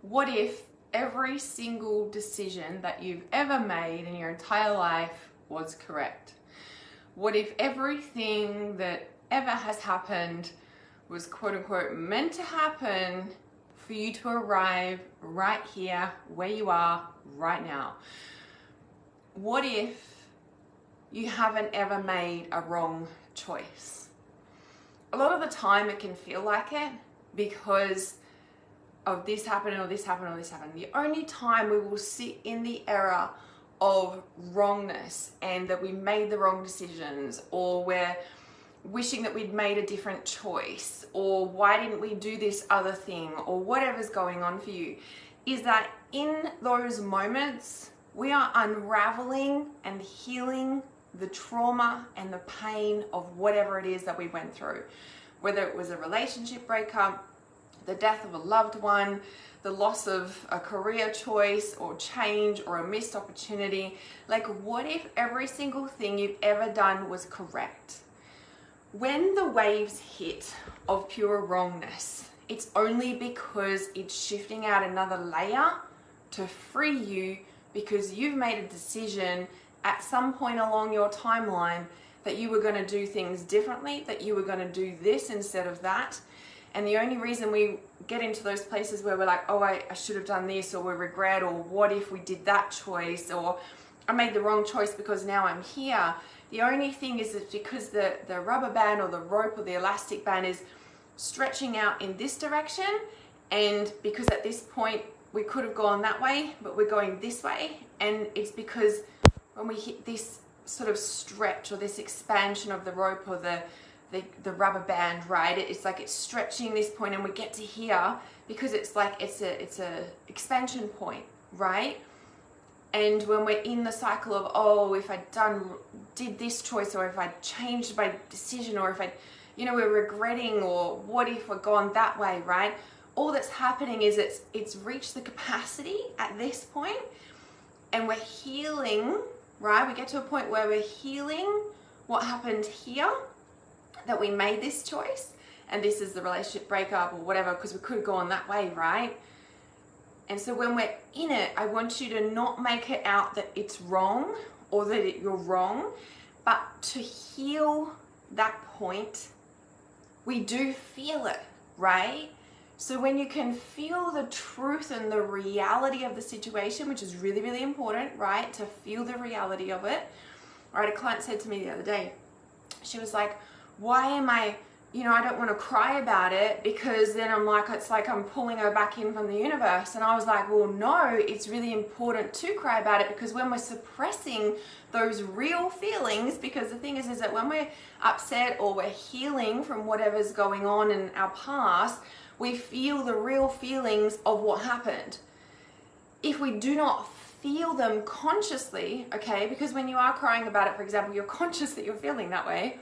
What if every single decision that you've ever made in your entire life was correct? What if everything that ever has happened was quote unquote meant to happen for you to arrive right here where you are right now? What if you haven't ever made a wrong choice? A lot of the time it can feel like it because of this happening or this happened or this happened. The only time we will sit in the error of wrongness and that we made the wrong decisions, or we're wishing that we'd made a different choice, or why didn't we do this other thing, or whatever's going on for you, is that in those moments we are unraveling and healing the trauma and the pain of whatever it is that we went through. Whether it was a relationship breakup, the death of a loved one, the loss of a career choice or change or a missed opportunity. Like, what if every single thing you've ever done was correct? When the waves hit of pure wrongness, it's only because it's shifting out another layer to free you, because you've made a decision at some point along your timeline that you were going to do things differently, that you were going to do this instead of that. And the only reason we get into those places where we're like, oh, I should have done this, or we regret, or what if we did that choice, or I made the wrong choice because now I'm here. The only thing is that because the rubber band or the rope or the elastic band is stretching out in this direction, and because at this point we could have gone that way, but we're going this way. And it's because when we hit this sort of stretch or this expansion of the rope or the rubber band, right? It's like it's stretching this point, and we get to here because it's like it's a expansion point, right? And when we're in the cycle of, oh, if I did this choice, or if I changed my decision, or if we're regretting, or what if we're gone that way, right? All that's happening is it's reached the capacity at this point, and we're healing, right? We get to a point where we're healing what happened here, that we made this choice, and this is the relationship breakup or whatever, because we could have gone that way, right? And so when we're in it, I want you to not make it out that it's wrong or that you're wrong, but to heal that point, we do feel it, right? So when you can feel the truth and the reality of the situation, which is really, really important, right? To feel the reality of it. Right? A client said to me the other day, she was like, why am I don't want to cry about it, because then it's like I'm pulling her back in from the universe. And I was like, well, no, it's really important to cry about it, because when we're suppressing those real feelings, because the thing is that when we're upset or we're healing from whatever's going on in our past, we feel the real feelings of what happened. If we do not feel them consciously, okay, because when you are crying about it, for example, you're conscious that you're feeling that way.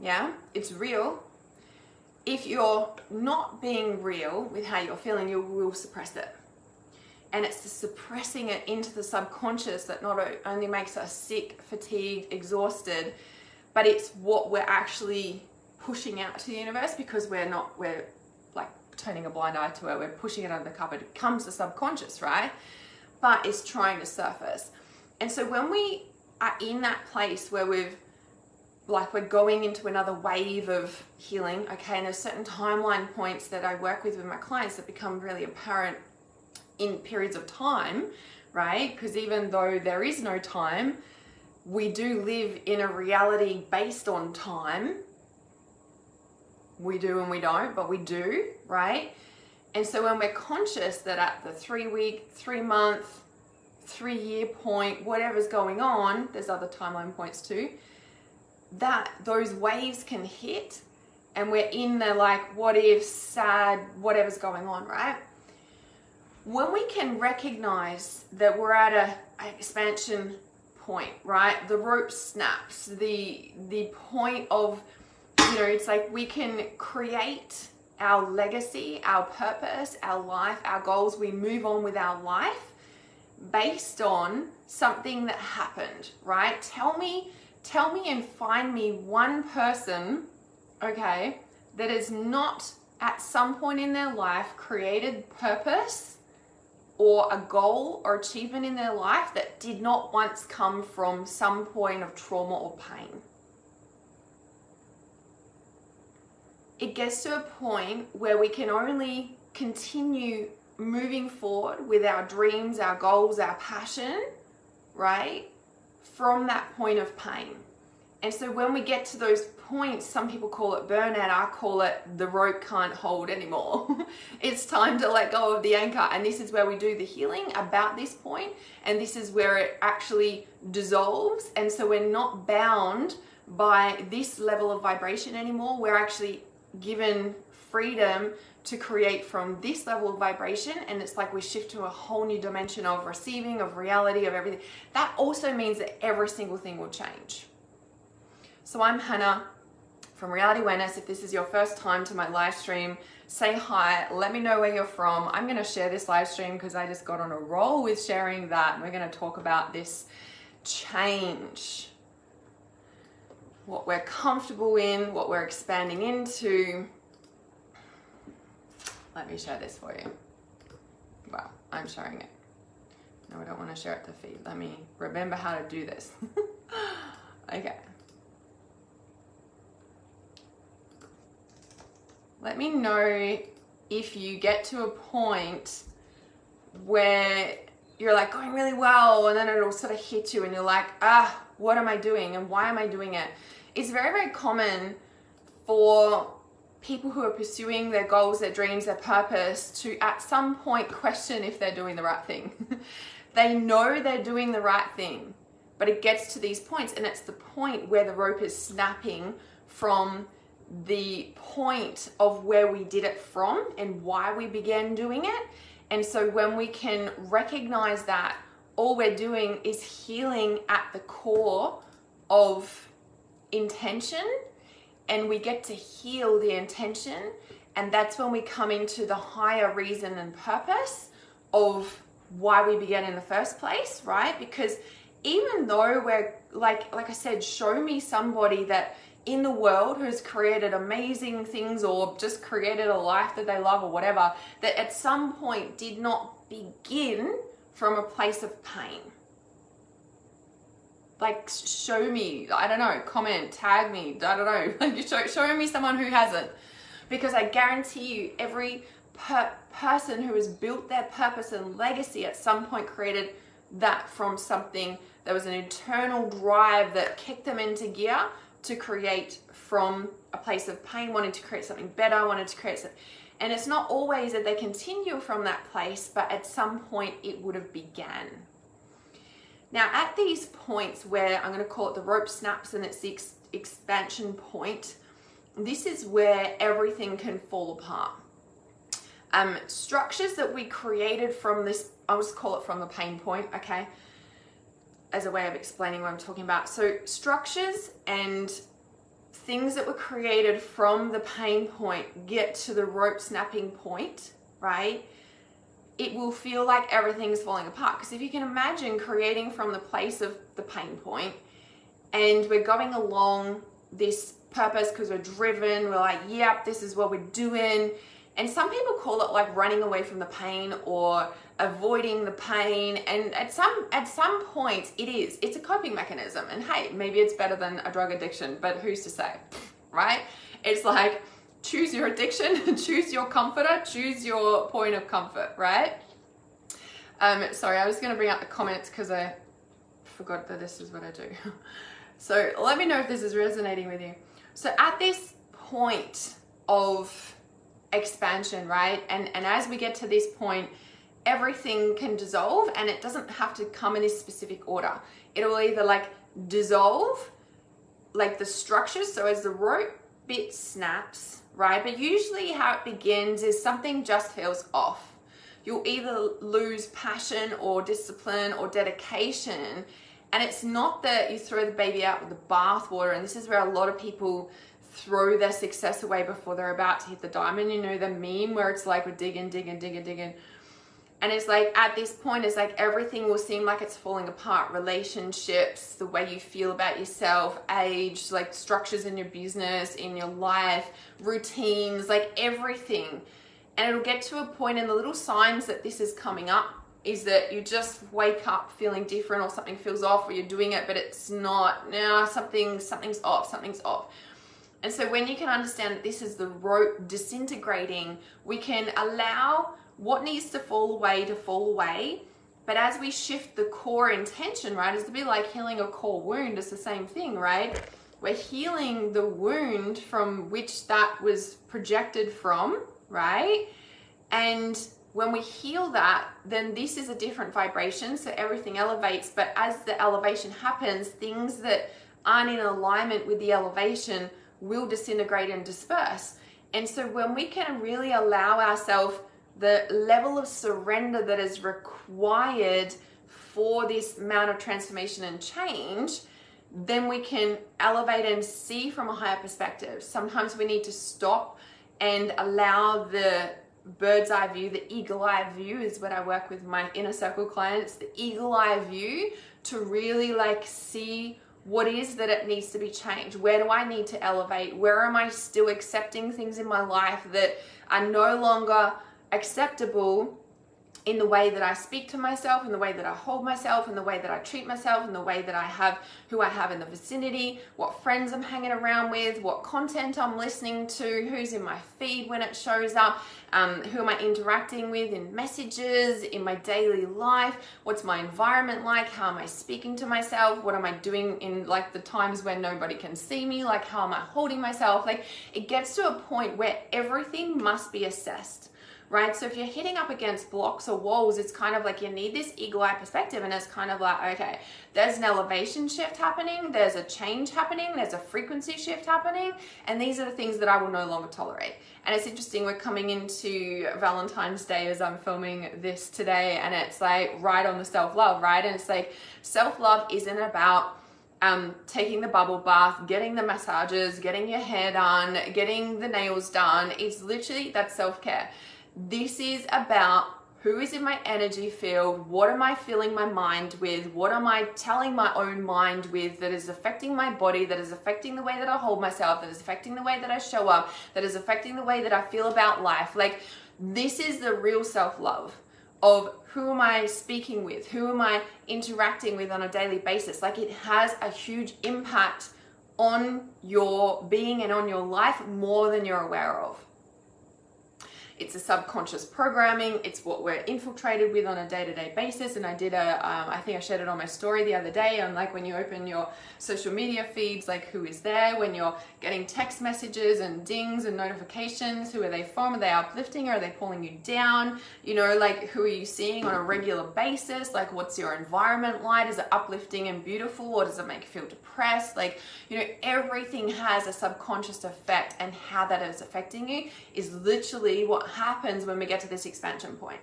Yeah, it's real. If you're not being real with how you're feeling, you will suppress it. And it's the suppressing it into the subconscious that not only makes us sick, fatigued, exhausted, but it's what we're actually pushing out to the universe, because we're like turning a blind eye to it. We're pushing it under the cupboard. It comes the subconscious, right? But it's trying to surface. And so when we are in that place where we're going into another wave of healing, okay, and there's certain timeline points that I work with my clients that become really apparent in periods of time, right? Because even though there is no time, we do live in a reality based on time. We do and we don't, but we do, right? And so when we're conscious that at the 3-week, 3-month, 3-year point, whatever's going on, there's other timeline points too, that those waves can hit, and we're in the what if, sad, whatever's going on, right? When we can recognize that we're at an expansion point, right? The rope snaps, the point of, it's like we can create our legacy, our purpose, our life, our goals. We move on with our life based on something that happened, right? Tell me and find me one person, okay, that has not at some point in their life created purpose or a goal or achievement in their life that did not once come from some point of trauma or pain. It gets to a point where we can only continue moving forward with our dreams, our goals, our passion, right, from that point of pain. And so when we get to those points, some people call it burnout, I call it the rope can't hold anymore. It's time to let go of the anchor. And this is where we do the healing about this point, and this is where it actually dissolves. And so we're not bound by this level of vibration anymore. We're actually given freedom to create from this level of vibration, and it's like we shift to a whole new dimension of receiving, of reality, of everything. That also means that every single thing will change. So I'm Hannah from Reality Awareness. If this is your first time to my live stream, say hi, let me know where you're from. I'm going to share this live stream because I just got on a roll with sharing that, and we're going to talk about this change, what we're comfortable in, what we're expanding into. Let me share this for you. Well, I'm sharing it. No, I don't want to share it to feed. Let me remember how to do this. Okay. Let me know if you get to a point where you're like going really well, and then it'll sort of hit you and you're like, what am I doing and why am I doing it? It's very, very common for people who are pursuing their goals, their dreams, their purpose to at some point question if they're doing the right thing. They know they're doing the right thing, but it gets to these points, and it's the point where the rope is snapping from the point of where we did it from and why we began doing it. And so when we can recognize that all we're doing is healing at the core of intention, and we get to heal the intention, and that's when we come into the higher reason and purpose of why we began in the first place, right? Because even though we're like I said, show me somebody that in the world who's created amazing things or just created a life that they love or whatever, that at some point did not begin from a place of pain. Like, show me, I don't know, comment, tag me, I don't know, like show me someone who hasn't. Because I guarantee you, every person who has built their purpose and legacy at some point created that from something. There was an internal drive that kicked them into gear to create from a place of pain, wanting to create something better, wanted to create something. And it's not always that they continue from that place, but at some point it would have began. Now, at these points where I'm going to call it the rope snaps and it's the expansion point, this is where everything can fall apart. Structures that we created from this, I'll just call it from the pain point, okay, as a way of explaining what I'm talking about. So structures and things that were created from the pain point get to the rope snapping point, right? It will feel like everything's falling apart. Because if you can imagine creating from the place of the pain point, and we're going along this purpose because we're driven, we're like, yep, this is what we're doing. And some people call it like running away from the pain or avoiding the pain. And at some point it's a coping mechanism. And hey, maybe it's better than a drug addiction, but who's to say, right? It's like, choose your addiction, choose your comforter, choose your point of comfort, right? Sorry, I was going to bring up the comments because I forgot that this is what I do. So let me know if this is resonating with you. So at this point of expansion, right? And as we get to this point, everything can dissolve, and it doesn't have to come in this specific order. It will either like dissolve, like the structures. So as the rope bit snaps, right? But usually how it begins is something just feels off. You'll either lose passion or discipline or dedication. And it's not that you throw the baby out with the bathwater. And this is where a lot of people throw their success away before they're about to hit the diamond. You know, the meme where it's like we're digging. And it's like at this point, it's like everything will seem like it's falling apart. Relationships, the way you feel about yourself, age, like structures in your business, in your life, routines, like everything. And it'll get to a point, and the little signs that this is coming up is that you just wake up feeling different, or something feels off, or you're doing it but it's not, no, something's off. And so when you can understand that this is the rope disintegrating, we can allow what needs to fall away. But as we shift the core intention, right, it's a bit like healing a core wound. It's the same thing, right? We're healing the wound from which that was projected from, right? And when we heal that, then this is a different vibration, so everything elevates. But as the elevation happens, things that aren't in alignment with the elevation will disintegrate and disperse. And so when we can really allow ourselves the level of surrender that is required for this amount of transformation and change, then we can elevate and see from a higher perspective. Sometimes we need to stop and allow the bird's eye view, the eagle eye view is what I work with my inner circle clients, the eagle eye view, to really like see what is that it needs to be changed. Where do I need to elevate? Where am I still accepting things in my life that are no longer acceptable in the way that I speak to myself, in the way that I hold myself, in the way that I treat myself, in the way that I have, who I have in the vicinity, what friends I'm hanging around with, what content I'm listening to, who's in my feed when it shows up, who am I interacting with in messages, in my daily life, what's my environment like, how am I speaking to myself, what am I doing in like the times when nobody can see me, like how am I holding myself. Like it gets to a point where everything must be assessed. Right? So if you're hitting up against blocks or walls, it's kind of like you need this eagle eye perspective, and it's kind of like, okay, there's an elevation shift happening, there's a change happening, there's a frequency shift happening, and these are the things that I will no longer tolerate. And it's interesting, we're coming into Valentine's Day as I'm filming this today, and it's like right on the self-love, right? And it's like self-love isn't about taking the bubble bath, getting the massages, getting your hair done, getting the nails done. It's literally, that's self-care. This is about who is in my energy field, what am I filling my mind with, what am I telling my own mind with that is affecting my body, that is affecting the way that I hold myself, that is affecting the way that I show up, that is affecting the way that I feel about life. Like this is the real self-love of who am I speaking with, who am I interacting with on a daily basis. Like it has a huge impact on your being and on your life more than you're aware of. It's a subconscious programming. It's what we're infiltrated with on a day-to-day basis. And I did I think I shared it on my story the other day on like when you open your social media feeds, like who is there, when you're getting text messages and dings and notifications, who are they from? Are they uplifting or are they pulling you down? You know, like who are you seeing on a regular basis? Like what's your environment like? Is it uplifting and beautiful, or does it make you feel depressed? Like, you know, everything has a subconscious effect, and how that is affecting you is literally what happens when we get to this expansion point.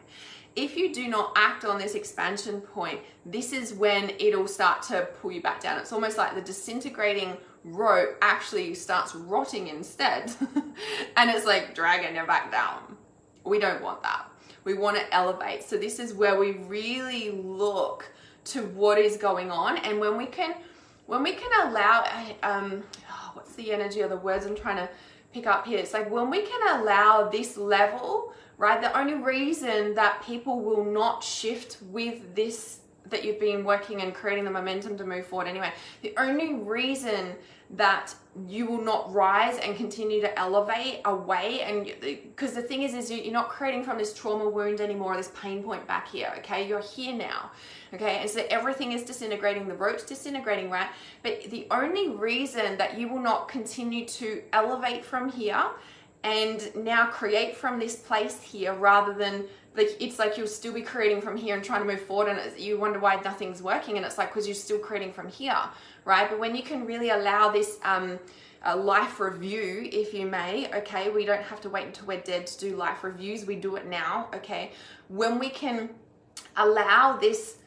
If you do not act on this expansion point, this is when it'll start to pull you back down. It's almost like the disintegrating rope actually starts rotting instead and it's like dragging you back down. We don't want that. We want to elevate. So this is where we really look to what is going on, and when we can allow what's the energy of the words I'm trying to pick up here? It's like when we can allow this level, right? The only reason that people will not shift with this, that you've been working and creating the momentum to move forward anyway, the only reason that you will not rise and continue to elevate away, and because the thing is you're not creating from this trauma wound anymore, this pain point back here, okay? You're here now, okay? And so everything is disintegrating, the rope's disintegrating, right? But the only reason that you will not continue to elevate from here and now create from this place here, rather than like, it's like you'll still be creating from here and trying to move forward, and you wonder why nothing's working, and it's like because you're still creating from here, right? But when you can really allow this a life review, if you may, okay, we don't have to wait until we're dead to do life reviews, we do it now, okay? When we can allow this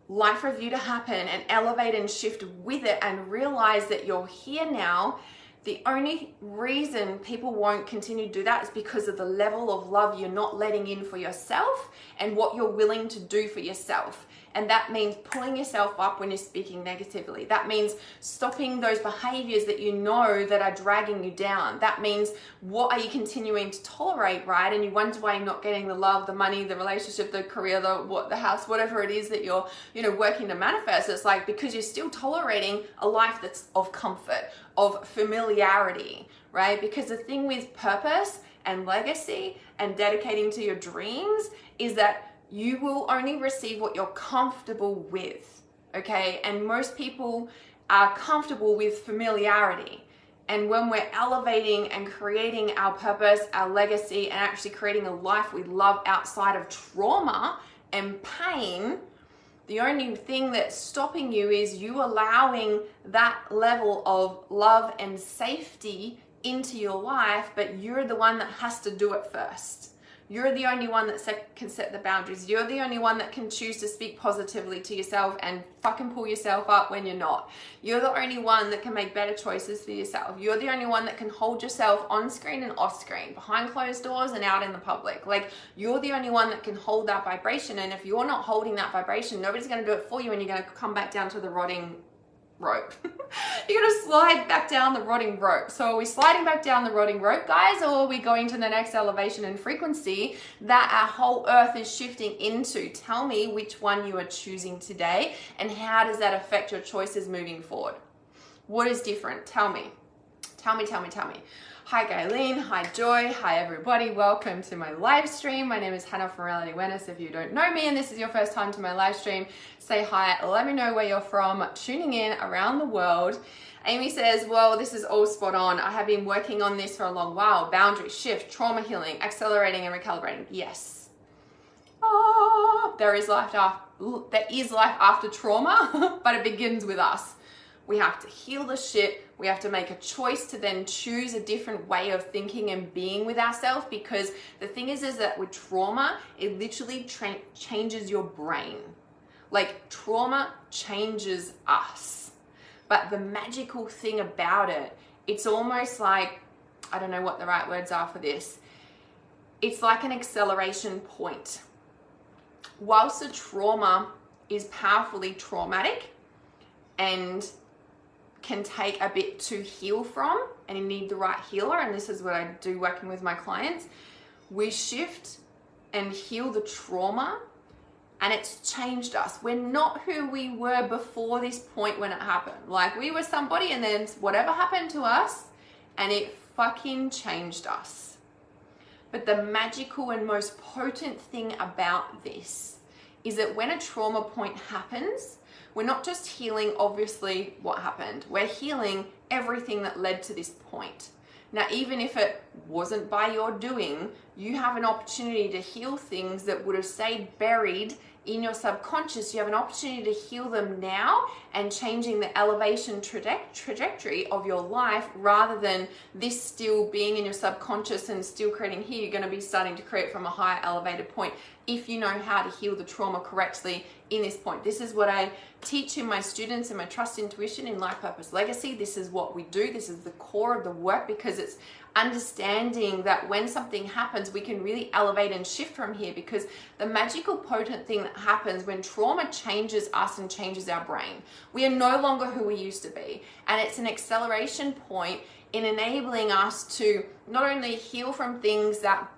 life review to happen and elevate and shift with it and realize that you're here now, the only reason people won't continue to do that is because of the level of love you're not letting in for yourself and what you're willing to do for yourself. And that means pulling yourself up when you're speaking negatively. That means stopping those behaviors that you know that are dragging you down. That means, what are you continuing to tolerate, right? And you wonder why you're not getting the love, the money, the relationship, the career, the house, whatever it is that you're, working to manifest. It's like, because you're still tolerating a life that's of comfort, of familiarity, right? Because the thing with purpose and legacy and dedicating to your dreams is that you will only receive what you're comfortable with, okay? And most people are comfortable with familiarity. And when we're elevating and creating our purpose, our legacy, and actually creating a life we love outside of trauma and pain, the only thing that's stopping you is you allowing that level of love and safety into your life, but you're the one that has to do it first. You're the only one that can set the boundaries. You're the only one that can choose to speak positively to yourself and fucking pull yourself up when you're not. You're the only one that can make better choices for yourself. You're the only one that can hold yourself on screen and off screen, behind closed doors and out in the public. Like, you're the only one that can hold that vibration. And if you're not holding that vibration, nobody's going to do it for you, and you're going to come back down to the rotting rope. You're going to slide back down the rotting rope. So are we sliding back down the rotting rope, guys, or are we going to the next elevation and frequency that our whole earth is shifting into? Tell me which one you are choosing today, and how does that affect your choices moving forward? What is different? Tell me. Tell me. Hi Guyleen, hi Joy, hi everybody, welcome to my live stream. My name is Hannah from Reality Awareness. If you don't know me and this is your first time to my live stream, say hi, let me know where you're from, tuning in around the world. Amy says, well, this is all spot on. I have been working on this for a long while. Boundary shift, trauma healing, accelerating and recalibrating. Yes. Oh, there is life after trauma, but it begins with us. We have to heal the shit. We have to make a choice to then choose a different way of thinking and being with ourselves, because the thing is that with trauma, it literally changes your brain. Like, trauma changes us. But the magical thing about it, it's almost like, I don't know what the right words are for this. It's like an acceleration point. Whilst the trauma is powerfully traumatic and can take a bit to heal from, and you need the right healer, and this is what I do working with my clients, we shift and heal the trauma, and it's changed us. We're not who we were before this point when it happened. Like, we were somebody, and then whatever happened to us, and it fucking changed us. But the magical and most potent thing about this is that when a trauma point happens, we're not just healing, obviously, what happened. We're healing everything that led to this point. Now, even if it wasn't by your doing, you have an opportunity to heal things that would have stayed buried in your subconscious. You have an opportunity to heal them now and changing the elevation trajectory of your life, rather than this still being in your subconscious and still creating here. You're going to be starting to create from a higher elevated point if you know how to heal the trauma correctly in this point. This is what I teach in my students in my Trust Intuition in Life Purpose Legacy. This is what we do. This is the core of the work, because it's understanding that when something happens, we can really elevate and shift from here, because the magical potent thing that happens when trauma changes us and changes our brain, we are no longer who we used to be. And it's an acceleration point in enabling us to not only heal from things that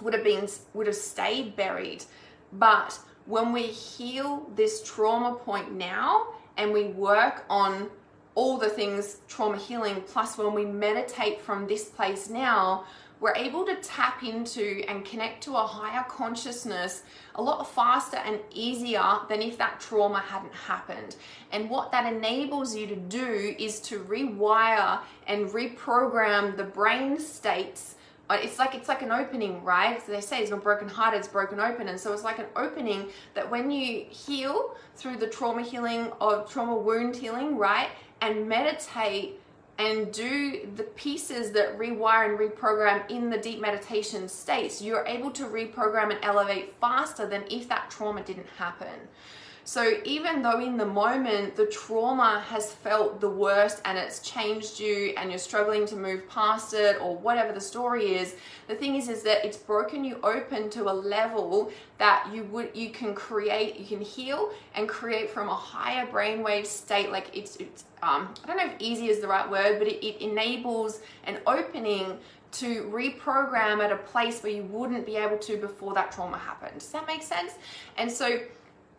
would have stayed buried, but when we heal this trauma point now and we work on all the things trauma healing, plus when we meditate from this place now, we're able to tap into and connect to a higher consciousness a lot faster and easier than if that trauma hadn't happened. And what that enables you to do is to rewire and reprogram the brain states. It's like an opening, right? So they say it's not broken hearted, it's broken open. And so it's like an opening that when you heal through the trauma healing or trauma wound healing, right, and meditate and do the pieces that rewire and reprogram in the deep meditation states, you're able to reprogram and elevate faster than if that trauma didn't happen. So even though in the moment the trauma has felt the worst and it's changed you and you're struggling to move past it or whatever the story is, the thing is that it's broken you open to a level that you can create, you can heal and create from a higher brainwave state. Like it's I don't know if easy is the right word, but it enables an opening to reprogram at a place where you wouldn't be able to before that trauma happened. Does that make sense? And so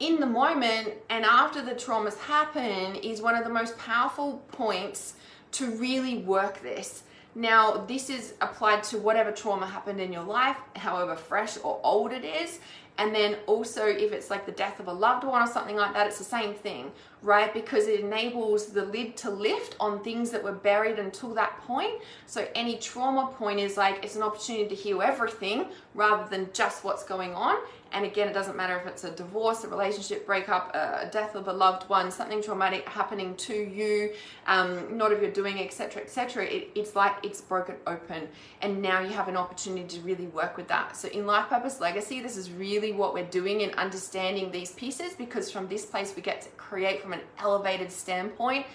in the moment and after the traumas happen is one of the most powerful points to really work this. Now, this is applied to whatever trauma happened in your life, however fresh or old it is. And then also if it's like the death of a loved one or something like that, it's the same thing, right? Because it enables the lid to lift on things that were buried until that point. So any trauma point is like, it's an opportunity to heal everything rather than just what's going on. And again, it doesn't matter if it's a divorce, a relationship breakup, a death of a loved one, something traumatic happening to you, not of your doing, etc., etc. It's like it's broken open, and now you have an opportunity to really work with that. So in Life Purpose Legacy, this is really what we're doing in understanding these pieces, because from this place we get to create from an elevated standpoint.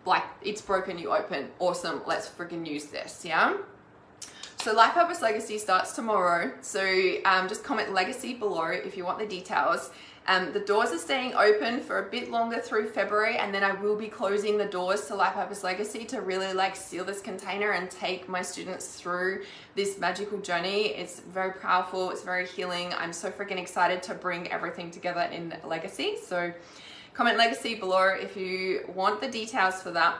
Like, it's broken you open. Awesome. Let's freaking use this. Yeah. So Life Purpose Legacy starts tomorrow. So just comment legacy below if you want the details. The doors are staying open for a bit longer through February, and then I will be closing the doors to Life Purpose Legacy to really like seal this container and take my students through this magical journey. It's very powerful. It's very healing. I'm so freaking excited to bring everything together in Legacy. So comment legacy below if you want the details for that.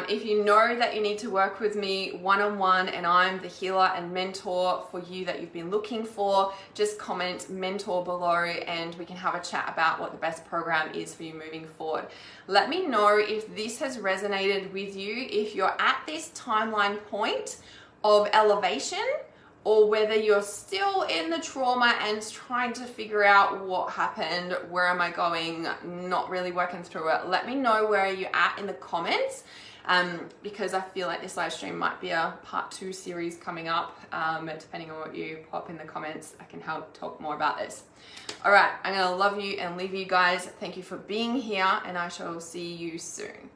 If you know that you need to work with me one-on-one and I'm the healer and mentor for you that you've been looking for, just comment mentor below and we can have a chat about what the best program is for you moving forward. Let me know if this has resonated with you, if you're at this timeline point of elevation, or whether you're still in the trauma and trying to figure out what happened, where am I going, not really working through it. Let me know where you're at in the comments. Because I feel like this live stream might be a part 2 series coming up. Depending on what you pop in the comments, I can help talk more about this. All right, I'm gonna love you and leave you guys. Thank you for being here, and I shall see you soon.